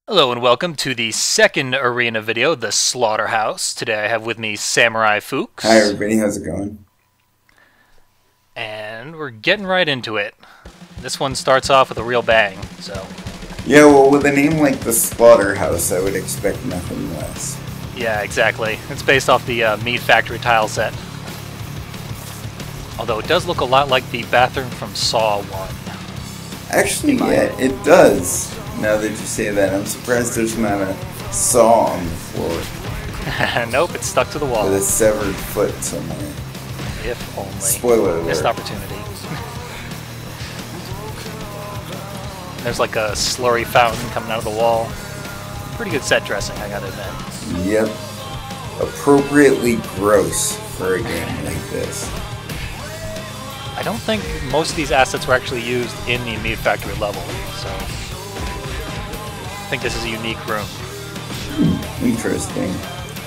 Hello and welcome to the second arena video, the Slaughterhouse. Today I have with me SamuraiFoochs. Hi everybody, how's it going? And we're getting right into it. This one starts off with a real bang, so... Yeah, well, with a name like the Slaughterhouse, I would expect nothing less. Yeah, exactly. It's based off the Meat Factory tile set. Although it does look a lot like the bathroom from Saw 1. Actually, yeah, it does. Now that you say that, I'm surprised there's not a saw on the floor. Nope, it's stuck to the wall. With a severed foot somewhere. If only. Spoiler alert. Missed opportunity. There's like a slurry fountain coming out of the wall. Pretty good set dressing, I gotta admit. Yep. Appropriately gross for a game like this. I don't think most of these assets were actually used in the Meat Factory level, so... I think this is a unique room. Interesting.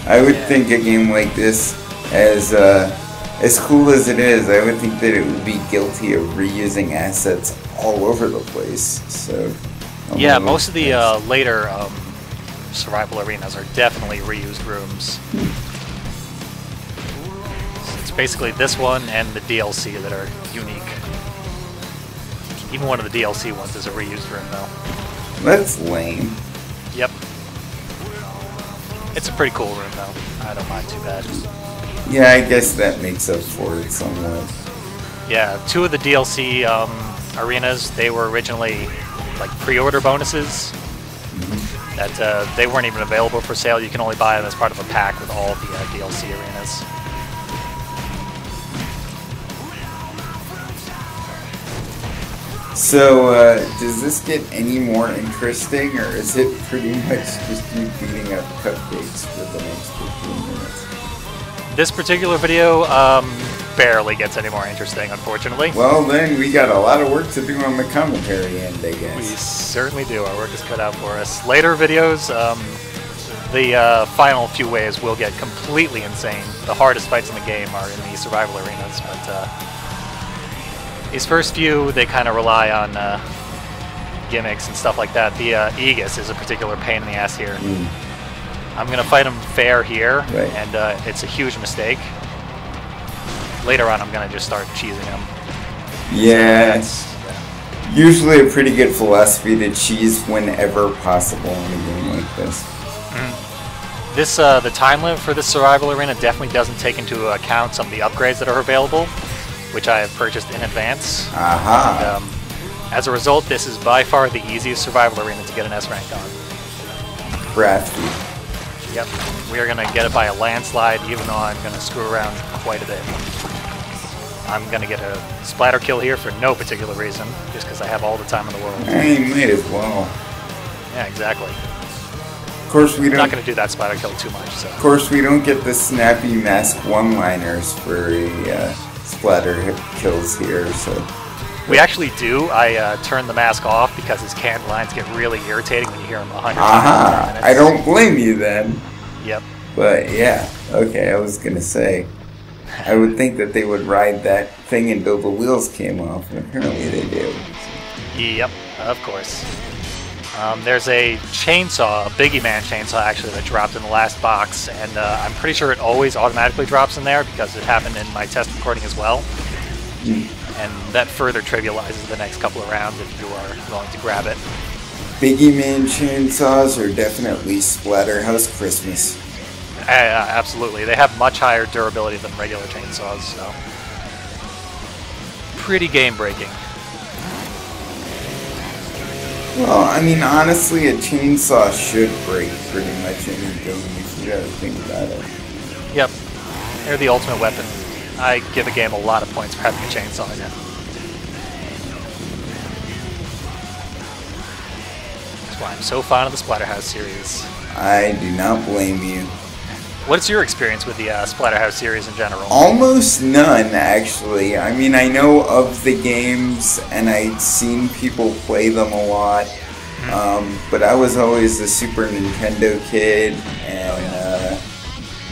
I would think a game like this, as cool as it is, I would think that it would be guilty of reusing assets all over the place. So yeah, most of the later survival arenas are definitely reused rooms. It's basically this one and the DLC that are unique. Even one of the DLC ones is a reused room, though. That's lame. Yep. It's a pretty cool room, though. I don't mind too bad. Yeah, I guess that makes up for it somewhat. Yeah, two of the DLC arenas, they were originally like pre-order bonuses. That they weren't even available for sale. You can only buy them as part of a pack with all the DLC arenas. So, does this get any more interesting, or is it pretty much just you beating up cupcakes for the next 15 minutes? This particular video barely gets any more interesting, unfortunately. Well, then, we got a lot of work to do on the commentary end, I guess. We certainly do. Our work is cut out for us. Later videos, the final few waves will get completely insane. The hardest fights in the game are in the survival arenas, but... these first few, they kind of rely on gimmicks and stuff like that. The Aegis is a particular pain in the ass here. I'm going to fight him fair here, right. And it's a huge mistake. Later on, I'm going to just start cheesing him. Yeah, So usually a pretty good philosophy to cheese whenever possible in a game like this. This the time limit for this survival arena definitely doesn't take into account some of the upgrades that are available, which I have purchased in advance. Aha! And, as a result, this is by far the easiest survival arena to get an S rank on. Crafty. Yep, we are going to get it by a landslide, even though I'm going to screw around quite a bit. I'm going to get a splatter kill here for no particular reason, just because I have all the time in the world. I might as well. Yeah, exactly. Of course, we don't. I'm not going to do that splatter kill too much. So. Of course, we don't get the snappy mask one-liners for splatter kills here, so... We actually do. I turned the mask off because his canned lines get really irritating when you hear them 100 times. Aha! I don't blame you then. Yep. But yeah, okay, I was gonna say, I would think that they would ride that thing until the wheels came off, and apparently they do. Yep, of course. There's a chainsaw, a Biggie Man chainsaw actually, that dropped in the last box, and I'm pretty sure it always automatically drops in there because it happened in my test recording as well. And that further trivializes the next couple of rounds if you are willing to grab it. Biggie Man chainsaws are definitely Splatterhouse Christmas. Absolutely. They have much higher durability than regular chainsaws, so... pretty game-breaking. Well, I mean, honestly, a chainsaw should break pretty much anything if you gotta think about it. Yep. They're the ultimate weapon. I give a game a lot of points for having a chainsaw in it. That's why I'm so fond of the Splatterhouse series. I do not blame you. What's your experience with the Splatterhouse series in general? Almost none, actually. I mean, I know of the games, and I'd seen people play them a lot, but I was always a Super Nintendo kid, and,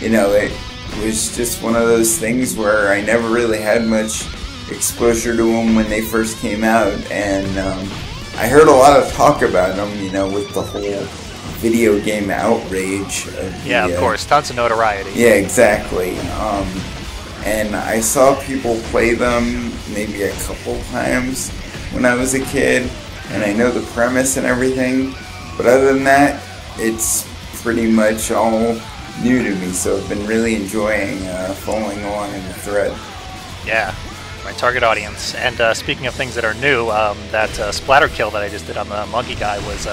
you know, it was just one of those things where I never really had much exposure to them when they first came out, and I heard a lot of talk about them, you know, with the whole video game outrage. Yeah, of course, tons of notoriety. Yeah, exactly. And I saw people play them maybe a couple times when I was a kid, and I know the premise and everything, but other than that, it's pretty much all new to me, so I've been really enjoying following along in the thread. Yeah, my target audience. And speaking of things that are new, that splatter kill that I just did on the monkey guy was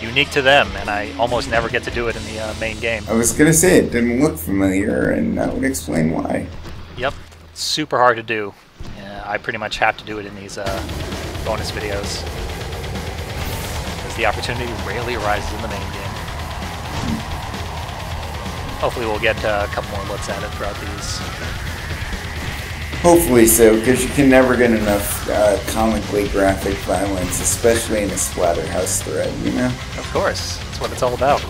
unique to them, and I almost never get to do it in the main game. I was gonna say it didn't look familiar, and that would explain why. Yep, super hard to do. I pretty much have to do it in these bonus videos, because the opportunity rarely arises in the main game. Hopefully we'll get a couple more looks at it throughout these. Hopefully so, because you can never get enough comically graphic violence, especially in a Splatterhouse thread, you know? Of course, that's what it's all about.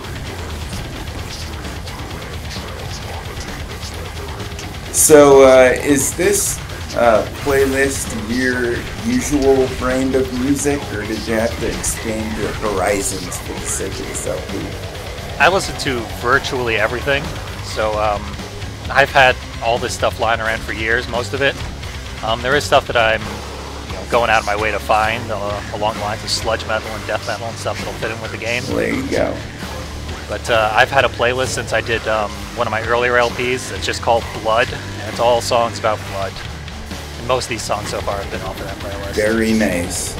So, is this playlist your usual brand of music, or did you have to expand your horizons for the sake of this LP? I listen to virtually everything, so I've had all this stuff lying around for years, most of it. There is stuff that I'm going out of my way to find along the lines of sludge metal and death metal and stuff that'll fit in with the game. There you go. But I've had a playlist since I did one of my earlier LPs. It's just called Blood, and it's all songs about blood. And most of these songs so far have been off of that playlist. Very nice.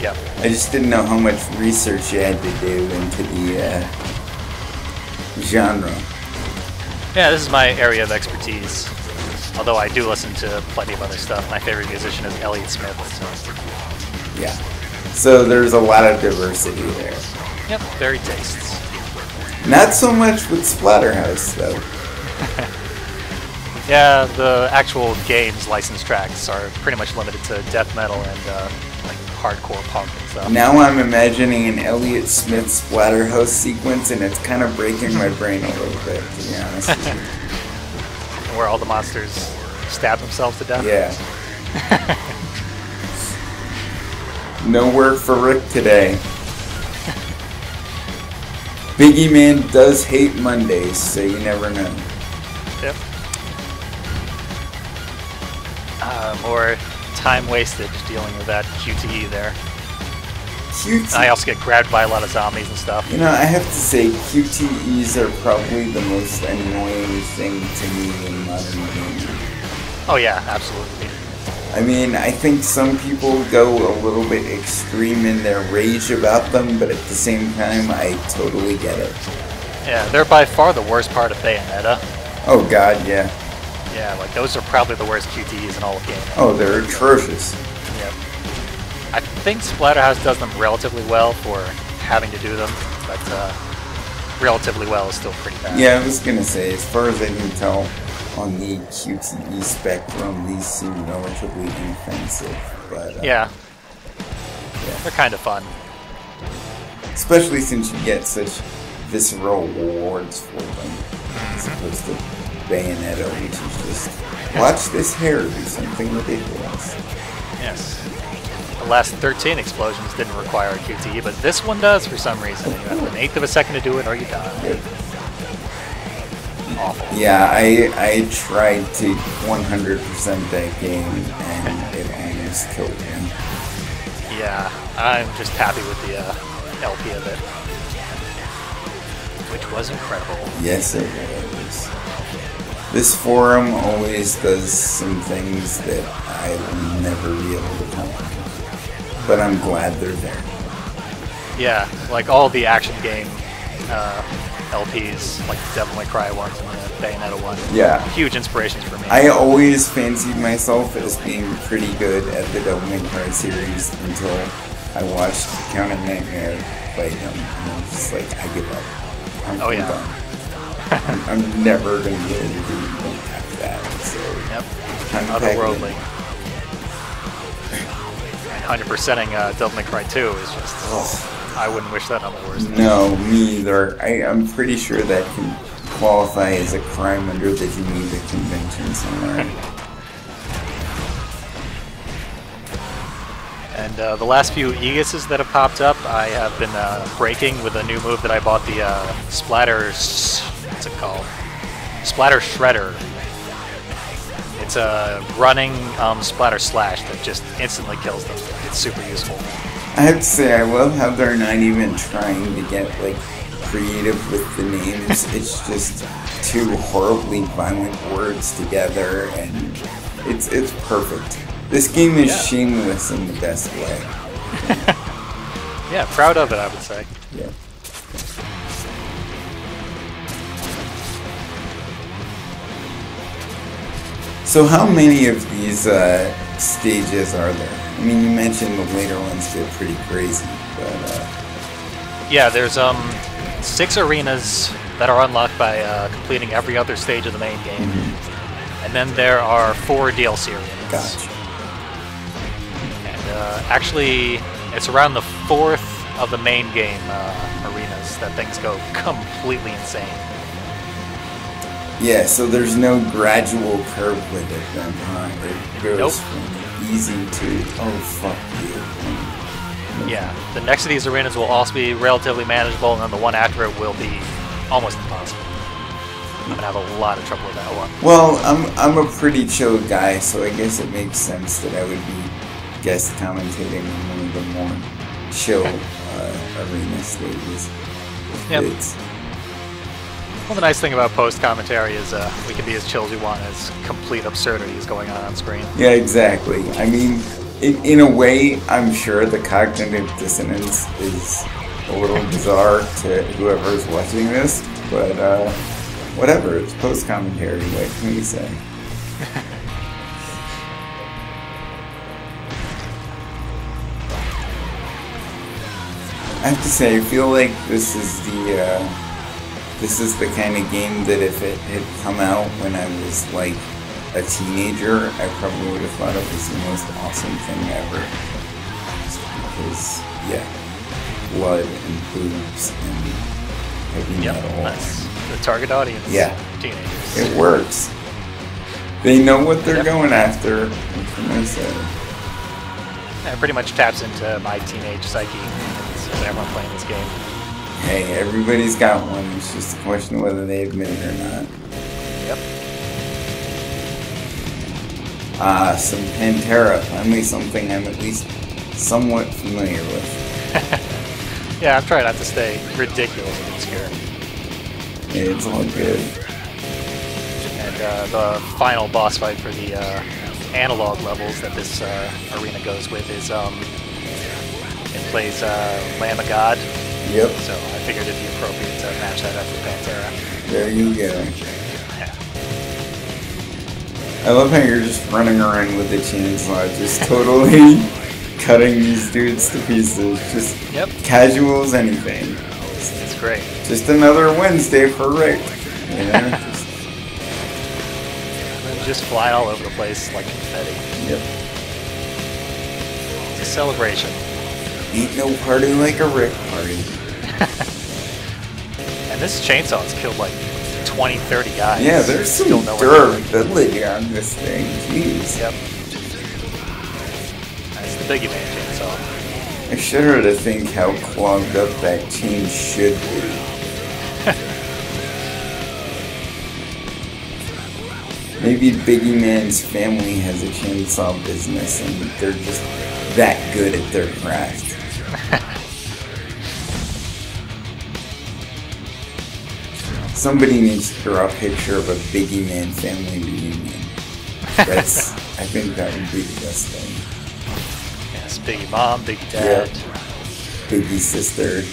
Yep. I just didn't know how much research you had to do into the genre. Yeah, this is my area of expertise. Although I do listen to plenty of other stuff. My favorite musician is Elliott Smith. So. Yeah. So there's a lot of diversity there. Yep, very tastes. Not so much with Splatterhouse, though. Yeah, the actual game's licensed tracks are pretty much limited to death metal and like hardcore punk and stuff. Now I'm imagining an Elliott Smith Splatterhouse sequence, and it's kind of breaking my brain a little bit, to be honest with you. Where all the monsters stab themselves to death? Yeah. No work for Rick today. Biggie Man does hate Mondays, so you never know. Yep. More time wasted dealing with that QTE there. I also get grabbed by a lot of zombies and stuff. You know, I have to say, QTEs are probably the most annoying thing to me in modern gaming. Oh yeah, absolutely. I mean, I think some people go a little bit extreme in their rage about them, but at the same time, I totally get it. Yeah, they're by far the worst part of Bayonetta. Oh god, yeah. Yeah, like those are probably the worst QTEs in all of gaming. Oh, they're atrocious. Yep. I think Splatterhouse does them relatively well for having to do them, but relatively well is still pretty bad. Yeah, I was gonna say, as far as I can tell, on the QTE spectrum, these seem relatively inoffensive, but yeah, they're kind of fun. Especially since you get such visceral rewards for them, as opposed to Bayonetta, which is just, watch this hair do something ridiculous. Yes. The last 13 explosions didn't require a QTE, but this one does for some reason. You have an eighth of a second to do it or you die. Yep. Awful. Yeah, I tried to 100% that game, and it almost killed me. Yeah, I'm just happy with the LP of it, which was incredible. Yes, it was. This forum always does some things that I will never be able to comprehend, but I'm glad they're there. Yeah, like all the action game LPs, like the Devil May Cry ones and the Bayonetta one. Yeah. Huge inspirations for me. I always fancied myself as being pretty good at the Devil May Cry series until I watched Count of Nightmare play him, and I was just like, I give up. I'm done. I'm never going to be able to do that. So, yep. Otherworldly. 100%ing Devil May Cry 2 is just... I wouldn't wish that on the worst. No, me either. I'm pretty sure that can qualify as a crime under the Geneva Convention somewhere. And the last few Aegises that have popped up, I have been breaking with a new move that I bought, the what's it called? Splatter Shredder. It's a running splatter slash that just instantly kills them. It's super useful. I have to say, I love how they're not even trying to get like creative with the names. It's just two horribly violent words together, and it's perfect. This game is shameless in the best way. Yeah, proud of it, I would say. Yeah. So how many of these stages are there? I mean, you mentioned the later ones get pretty crazy, but... Yeah, there's 6 arenas that are unlocked by completing every other stage of the main game. And then there are 4 DLC arenas. Gotcha. And actually, it's around the 4th of the main game arenas that things go completely insane. Yeah, so there's no gradual curve with it then, huh? It goes from easy to, oh, fuck you. Yeah, the next of these arenas will also be relatively manageable, and then the one after it will be almost impossible. I'm gonna have a lot of trouble with that one. Well, I'm a pretty chill guy, so I guess it makes sense that I would be guest commentating on one of the more chill arena stages. Yep. Well, the nice thing about post-commentary is we can be as chill as we want as complete absurdity is going on screen. Yeah, exactly. I mean, in a way, I'm sure the cognitive dissonance is a little bizarre to whoever's watching this, but whatever, it's post-commentary, what can we say? I have to say, I feel like this is the kind of game that if it had come out when I was like a teenager, I probably would have thought it was the most awesome thing ever. Just because, yeah, blood and boobs and heavy metal. That's the target audience. Yeah. Teenagers. It works. They know what they're going after. What can I say? It pretty much taps into my teenage psyche whenever I'm playing this game. Hey, everybody's got one. It's just a question of whether they admit it or not. Yep. Some Pantera. Finally something I'm at least somewhat familiar with. Yeah, I'm trying not to stay ridiculously obscure. Yeah, it's all good. And the final boss fight for the analog levels that this arena goes with is it plays Lamb of God. Yep. So I figured it'd be appropriate to match that up with Pantera. There you go. Yeah. I love how you're just running around with the chainsaw, just totally cutting these dudes to pieces. Just casual as anything. It's great. Just another Wednesday for Rick. You know? Just flying all over the place like confetti. Yep. It's a celebration. Ain't no party like a Rick party. And this chainsaw's killed like 20, 30 guys. Yeah, there's some durability on this thing. Jeez. Yep. That's the Biggie Man chainsaw. I shudder to think how clogged up that chain should be. Maybe Biggie Man's family has a chainsaw business and they're just that good at their craft. Somebody needs to draw a picture of a Biggie Man family reunion. I think that would be the best thing. Yes, Biggie Mom, Biggie Dad. Yep. Biggie Sister.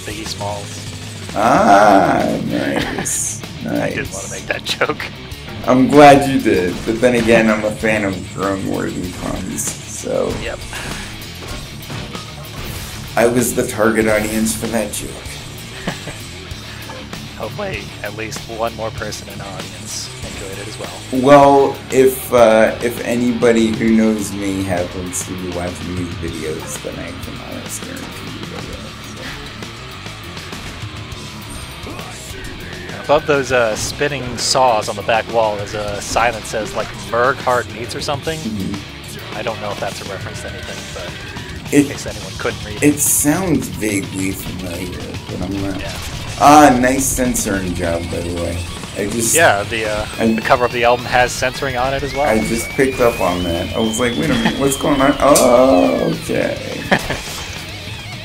Biggie Smalls. Ah, nice. Nice. I didn't want to make that joke. I'm glad you did, but then again, I'm a fan of drone-worthy puns, so... Yep. I was the target audience for that joke. Hopefully, at least one more person in the audience enjoyed it as well. Well, if anybody who knows me happens to be watching these videos, then I can almost guarantee you they will. Above those spinning saws on the back wall is a sign that says like Merg Heart Meats or something. I don't know if that's a reference to anything, but in case anyone couldn't read it. It sounds vaguely familiar, but I'm not. Yeah. Ah, nice censoring job, by the way. The cover of the album has censoring on it as well. I just picked up on that. I was like, wait a minute, what's going on? Oh, okay.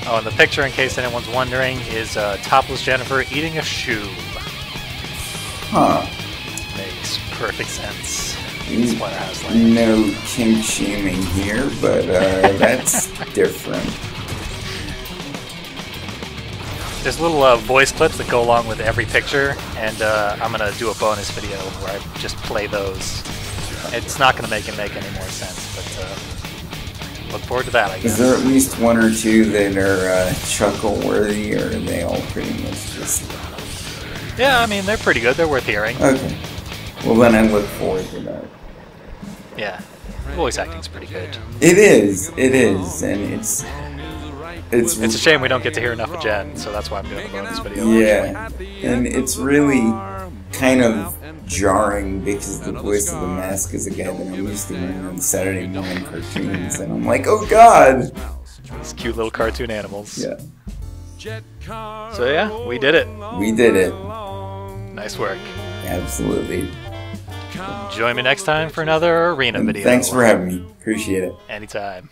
Oh, and the picture, in case anyone's wondering, is topless Jennifer eating a shoe. Huh. Makes perfect sense. Splatterhouse land. No kink shaming here, but that's different. There's little voice clips that go along with every picture, and I'm going to do a bonus video where I just play those. It's not going to make any more sense, but look forward to that, I guess. Is there at least one or two that are chuckle-worthy, or are they all pretty much just... Yeah, I mean, they're pretty good. They're worth hearing. Okay. Well, then I look forward to that. Yeah. Voice acting's pretty good. It is, and it's a shame we don't get to hear enough of Jen, so that's why I'm doing the bonus video. Yeah, and it's really kind of jarring because the voice of the mask is a guy that I'm used to hearing on Saturday morning cartoons, and I'm like, oh god! These cute little cartoon animals. Yeah. So yeah, we did it. We did it. Nice work. Absolutely. Join me next time for another arena video. Thanks for having me. Appreciate it. Anytime.